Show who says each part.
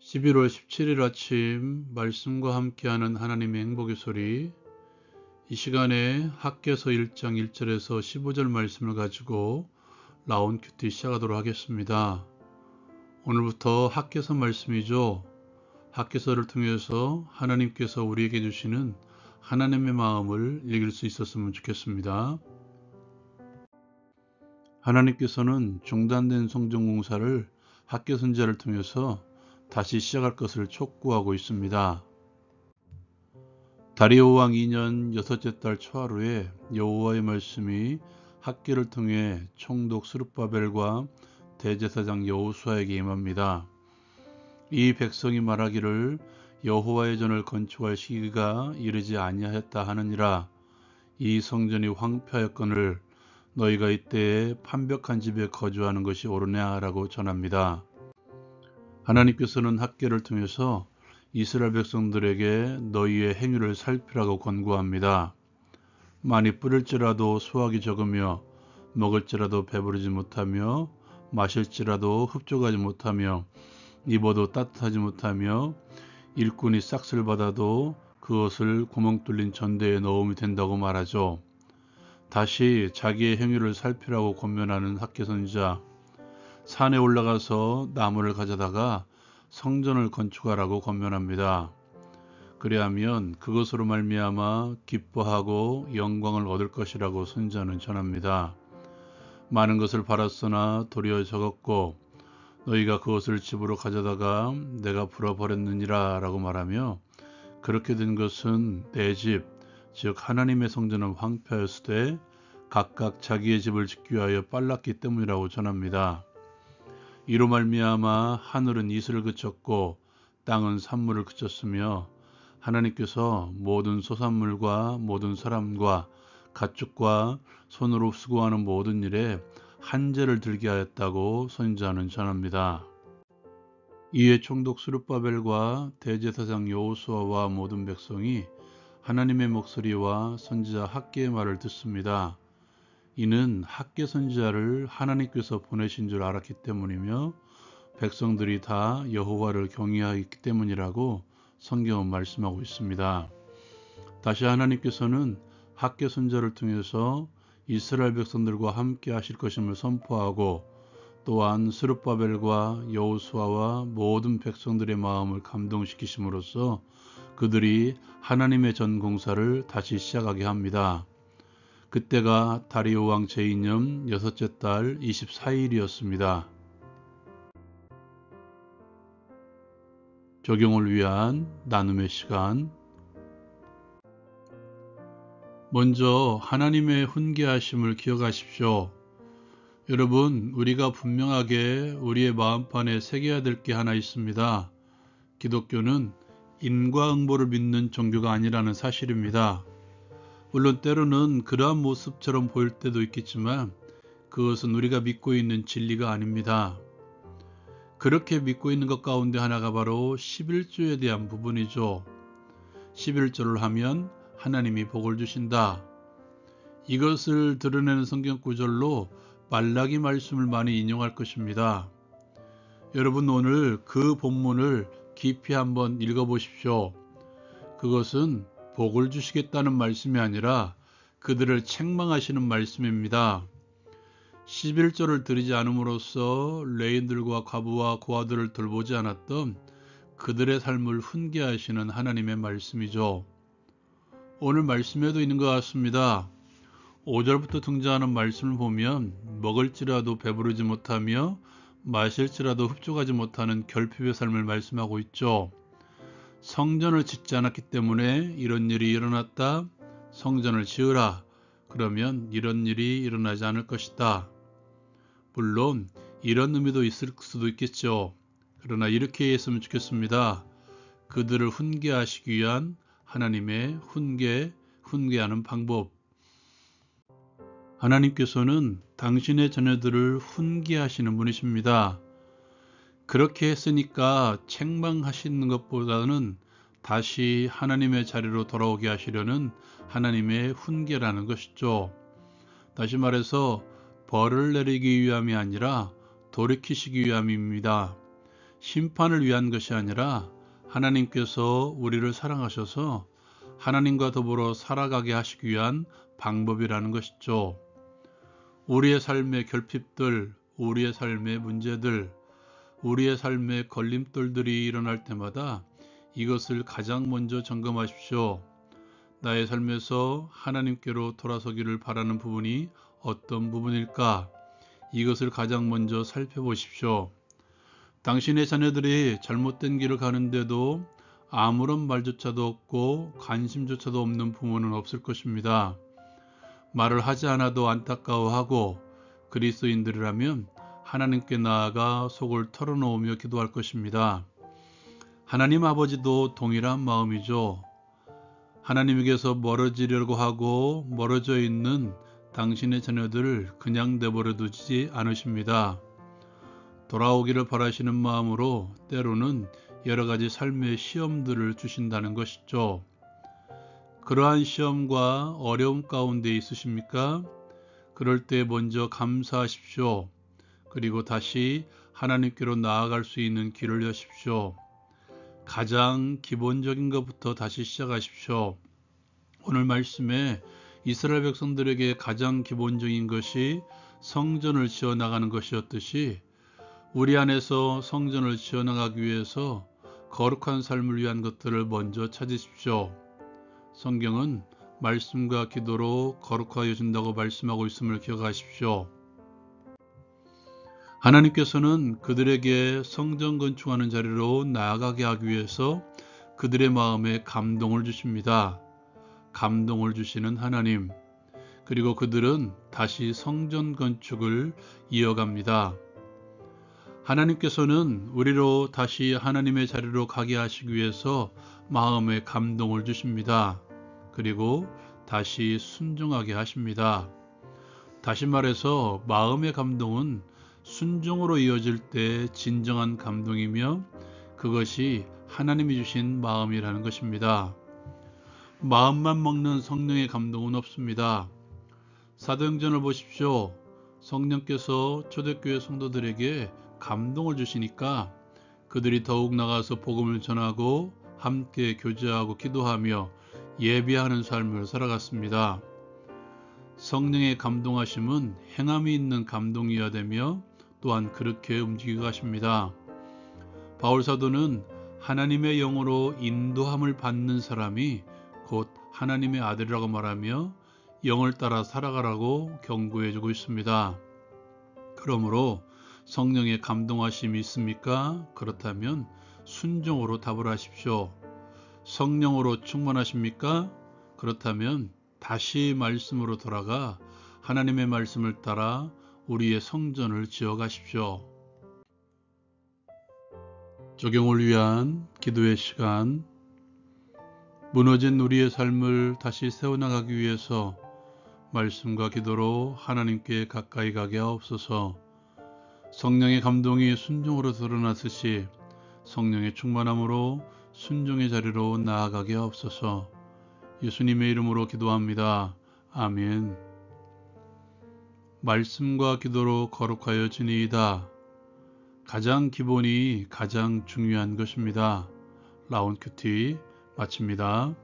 Speaker 1: 11월 17일 아침 말씀과 함께하는 하나님의 행복의 소리. 이 시간에 학개서 1장 1절에서 15절 말씀을 가지고 라온 큐티 시작하도록 하겠습니다. 오늘부터 학개서 말씀이죠. 학개서를 통해서 하나님께서 우리에게 주시는 하나님의 마음을 읽을 수 있었으면 좋겠습니다. 하나님께서는 중단된 성전 공사를 학개 선지자를 통해서 다시 시작할 것을 촉구하고 있습니다. 다리오 왕 2년 여섯째 달 초하루에 여호와의 말씀이 학개를 통해 총독 스룹바벨과 대제사장 여호수아에게 임합니다. 이 백성이 말하기를 여호와의 전을 건축할 시기가 이르지 아니하였다 하느니라. 이 성전이 황폐하였거늘 너희가 이때에 판벽한 집에 거주하는 것이 옳으냐 라고 전합니다. 하나님께서는 학개를 통해서 이스라엘 백성들에게 너희의 행위를 살피라고 권고합니다. 많이 뿌릴지라도 수확이 적으며 먹을지라도 배부르지 못하며 마실지라도 흡족하지 못하며 입어도 따뜻하지 못하며 일꾼이 싹쓸 받아도 그것을 구멍 뚫린 전대에 넣음이 된다고 말하죠. 다시 자기의 행위를 살피라고 권면하는 학개 선지자. 산에 올라가서 나무를 가져다가 성전을 건축하라고 권면합니다. 그리하면 그것으로 말미암아 기뻐하고 영광을 얻을 것이라고 선지자는 전합니다. 많은 것을 팔았으나 도리어 적었고 너희가 그것을 집으로 가져다가 내가 불어버렸느니라 라고 말하며 그렇게 된 것은 내 집, 즉 하나님의 성전은 황폐하였으되 각각 자기의 집을 짓기 위하여 빨랐기 때문이라고 전합니다. 이로 말미암아 하늘은 이슬을 그쳤고 땅은 산물을 그쳤으며 하나님께서 모든 소산물과 모든 사람과 가축과 손으로 수고하는 모든 일에 한재를 들게 하였다고 선지자는 전합니다. 이에 총독 스룹바벨과 대제사장 여호수아와 모든 백성이 하나님의 목소리와 선지자 학개의 말을 듣습니다. 이는 학개 선지자를 하나님께서 보내신 줄 알았기 때문이며 백성들이 다 여호와를 경외하기 때문이라고 성경은 말씀하고 있습니다. 다시 하나님께서는 학개 선지자를 통해서 이스라엘 백성들과 함께 하실 것임을 선포하고 또한 스룹바벨과 여호수아와 모든 백성들의 마음을 감동시키심으로써 그들이 하나님의 전 공사를 다시 시작하게 합니다. 그때가 다리오 왕 제2년 여섯째 달 24일이었습니다. 적용을 위한 나눔의 시간. 먼저 하나님의 훈계하심을 기억하십시오. 여러분, 우리가 분명하게 우리의 마음판에 새겨야 될 게 하나 있습니다. 기독교는 인과응보를 믿는 종교가 아니라는 사실입니다. 물론 때로는 그러한 모습처럼 보일 때도 있겠지만 그것은 우리가 믿고 있는 진리가 아닙니다. 그렇게 믿고 있는 것 가운데 하나가 바로 11조에 대한 부분이죠. 11조를 하면 하나님이 복을 주신다. 이것을 드러내는 성경 구절로 말라기 말씀을 많이 인용할 것입니다. 여러분 오늘 그 본문을 깊이 한번 읽어보십시오. 그것은 복을 주시겠다는 말씀이 아니라 그들을 책망하시는 말씀입니다. 11조를 드리지 않음으로써 레인들과 과부와 고아들을 돌보지 않았던 그들의 삶을 훈계하시는 하나님의 말씀이죠. 오늘 말씀에도 있는 것 같습니다. 5절부터 등장하는 말씀을 보면 먹을지라도 배부르지 못하며 마실지라도 흡족하지 못하는 결핍의 삶을 말씀하고 있죠. 성전을 짓지 않았기 때문에 이런 일이 일어났다. 성전을 지으라. 그러면 이런 일이 일어나지 않을 것이다. 물론 이런 의미도 있을 수도 있겠죠. 그러나 이렇게 했으면 좋겠습니다. 그들을 훈계하시기 위한 하나님의 훈계하는 방법. 하나님께서는 당신의 자녀들을 훈계하시는 분이십니다. 그렇게 했으니까 책망하시는 것보다는 다시 하나님의 자리로 돌아오게 하시려는 하나님의 훈계라는 것이죠. 다시 말해서 벌을 내리기 위함이 아니라 돌이키시기 위함입니다. 심판을 위한 것이 아니라 하나님께서 우리를 사랑하셔서 하나님과 더불어 살아가게 하시기 위한 방법이라는 것이죠. 우리의 삶의 결핍들, 우리의 삶의 문제들, 우리의 삶의 걸림돌들이 일어날 때마다 이것을 가장 먼저 점검하십시오. 나의 삶에서 하나님께로 돌아서기를 바라는 부분이 어떤 부분일까? 이것을 가장 먼저 살펴보십시오. 당신의 자녀들이 잘못된 길을 가는데도 아무런 말조차도 없고 관심조차도 없는 부모는 없을 것입니다. 말을 하지 않아도 안타까워하고 그리스도인들이라면 하나님께 나아가 속을 털어놓으며 기도할 것입니다. 하나님 아버지도 동일한 마음이죠. 하나님에게서 멀어지려고 하고 멀어져 있는 당신의 자녀들을 그냥 내버려 두지 않으십니다. 돌아오기를 바라시는 마음으로 때로는 여러 가지 삶의 시험들을 주신다는 것이죠. 그러한 시험과 어려움 가운데 있으십니까? 그럴 때 먼저 감사하십시오. 그리고 다시 하나님께로 나아갈 수 있는 길을 여십시오. 가장 기본적인 것부터 다시 시작하십시오. 오늘 말씀에 이스라엘 백성들에게 가장 기본적인 것이 성전을 지어나가는 것이었듯이 우리 안에서 성전을 지어나가기 위해서 거룩한 삶을 위한 것들을 먼저 찾으십시오. 성경은 말씀과 기도로 거룩하여 준다고 말씀하고 있음을 기억하십시오. 하나님께서는 그들에게 성전 건축하는 자리로 나아가게 하기 위해서 그들의 마음에 감동을 주십니다. 감동을 주시는 하나님, 그리고 그들은 다시 성전 건축을 이어갑니다. 하나님께서는 우리로 다시 하나님의 자리로 가게 하시기 위해서 마음에 감동을 주십니다. 그리고 다시 순종하게 하십니다. 다시 말해서 마음의 감동은 순종으로 이어질 때 진정한 감동이며 그것이 하나님이 주신 마음이라는 것입니다. 마음만 먹는 성령의 감동은 없습니다. 사도행전을 보십시오. 성령께서 초대교회 성도들에게 감동을 주시니까 그들이 더욱 나가서 복음을 전하고 함께 교제하고 기도하며 예배하는 삶을 살아갔습니다. 성령의 감동하심은 행함이 있는 감동이어야 되며 또한 그렇게 움직이고 가십니다. 바울 사도는 하나님의 영으로 인도함을 받는 사람이 곧 하나님의 아들이라고 말하며 영을 따라 살아가라고 경고해주고 있습니다. 그러므로 성령의 감동하심이 있습니까? 그렇다면 순종으로 답을 하십시오. 성령으로 충만하십니까? 그렇다면 다시 말씀으로 돌아가 하나님의 말씀을 따라 우리의 성전을 지어 가십시오. 적용을 위한 기도의 시간. 무너진 우리의 삶을 다시 세워나가기 위해서 말씀과 기도로 하나님께 가까이 가게 하옵소서. 성령의 감동이 순종으로 드러났듯이 성령의 충만함으로 순종의 자리로 나아가게 하옵소서. 예수님의 이름으로 기도합니다. 아멘. 말씀과 기도로 거룩하여 지니이다. 가장 기본이 가장 중요한 것입니다. 라온 큐티 마칩니다.